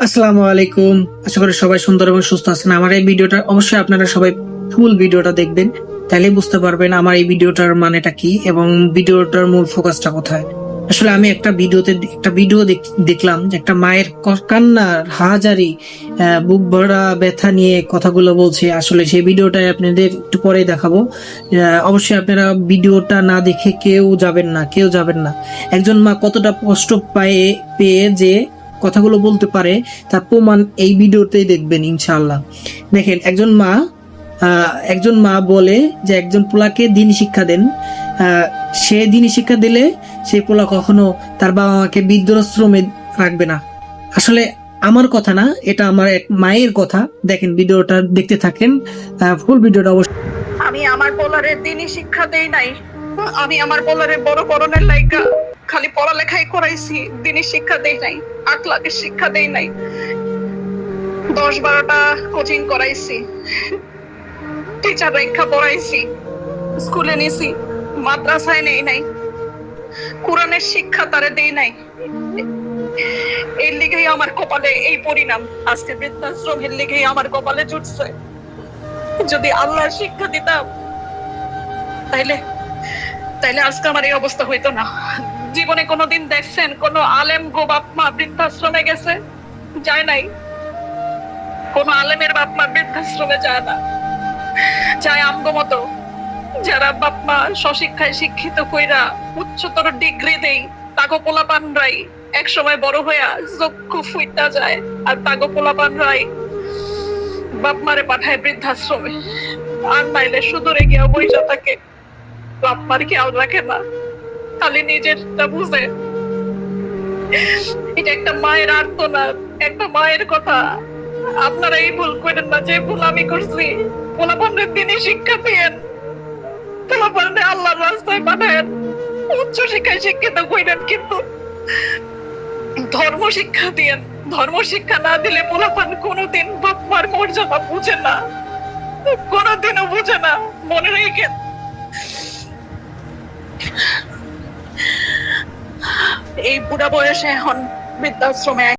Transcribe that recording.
আসসালামু আলাইকুম। আশা করি সবাই সুন্দর এবং সুস্থ আছেন। আমার এই ভিডিওটা অবশ্যই আপনারা সবাই ফুল ভিডিওটা দেখবেন, তাহলে বুঝতে পারবেন আমার এই ভিডিওটার মানেটা কি এবং ভিডিওটার মূল ফোকাসটা কোথায়। আসলে আমি একটা ভিডিও দেখলাম যে একটা মায়ের কান্নার হাজারি বুক ভরা ব্যথা নিয়ে কথাগুলো বলছে। আসলে সেই ভিডিওটাই আপনাদের একটু পরেই দেখাবো। অবশ্যই আপনারা ভিডিওটা না দেখে কেউ যাবেন না। একজন মা কতটা কষ্ট পেয়ে যে কথাগুলো বলতে পারে তার প্রমাণ এই ভিডিওতেই দেখবেন ইনশাআল্লাহ। দেখেন, একজন মা বলে যে একজন পোলাকে দিনী শিক্ষা দেন। সে দিনী শিক্ষা দিলে সেই পোলা কখনো তার বাবা মাকে বৃদ্ধাশ্রমে রাখবে না। আসলে আমার কথা না, এটা আমার এক মায়ের কথা। দেখেন, ভিডিওটা দেখতে থাকেন, ফুল ভিডিওটা অবশ্যই। আমি আমার পোলারে দিনই শিক্ষা দেই নাই। আমি আমার পোলারে বড় করণের লাইগা খালি পড়ালেখাই করাইছি, দিনই শিক্ষা দেই নাই, আখলাকের শিক্ষা দেই নাই। 10-12টা কোচিং করাইছি, টিচার রেখা পড়াইছি, স্কুলে নিছি, মাদ্রাসায় নেই নাই, কোরআনের শিক্ষা তারে দেই নাই। এর লিগেই আমার কপালে এই পরিণাম। আজকে বৃদ্ধাশ্রমের লিগেই আমার কপালে জুটছে। যদি আল্লাহর শিক্ষা দিতাম তাইলে আজকে আমার এই অবস্থা হইতো না। জীবনে কোনোদিন দেখছেন কোন আলেম গো বাপ মা বৃদ্ধাশ্রমে গেছে? যায় নাই। কোন আলেমের বাপ মা বৃদ্ধাশ্রমে যায় না। যায় আমগো মতো যারা বাপ মা স্বশিক্ষায় শিক্ষিত কইরা উচ্চতর ডিগ্রি দেই, তাগো পোলাপানরাই এক সময় বড় হইয়া চক্ষু ফুইটা যায়, আর তাগো পোলাপানরাই বাপ মারে পাঠায় বৃদ্ধাশ্রমে। আর নাইলে সুদূরে গিয়া বইসা থাকে, বাপ মার খেয়াল রাখে না, খালি নিজেরটা বুঝে। এটা একটা মায়ের আর্তনাদ, একটা মায়ের কথা। আপনারা এই ভুল করেন না যে ভুল আমি করছি। পোলাপানদের দিনই শিক্ষা দিয়েন, পোলাপানদের আল্লাহর রাস্তায় পাঠায়েন, উচ্চ শিক্ষায় শিক্ষিত করেন, কিন্তু ধর্ম শিক্ষা দিয়েন। ধর্ম শিক্ষা না দিলে পোলাপান কোনোদিন বাপ মার মর্যাদা বুঝে না, কোনোদিনও বুঝে না। মনে রেখেন, এই বুড়া বয়সে এখন বৃদ্ধাশ্রমে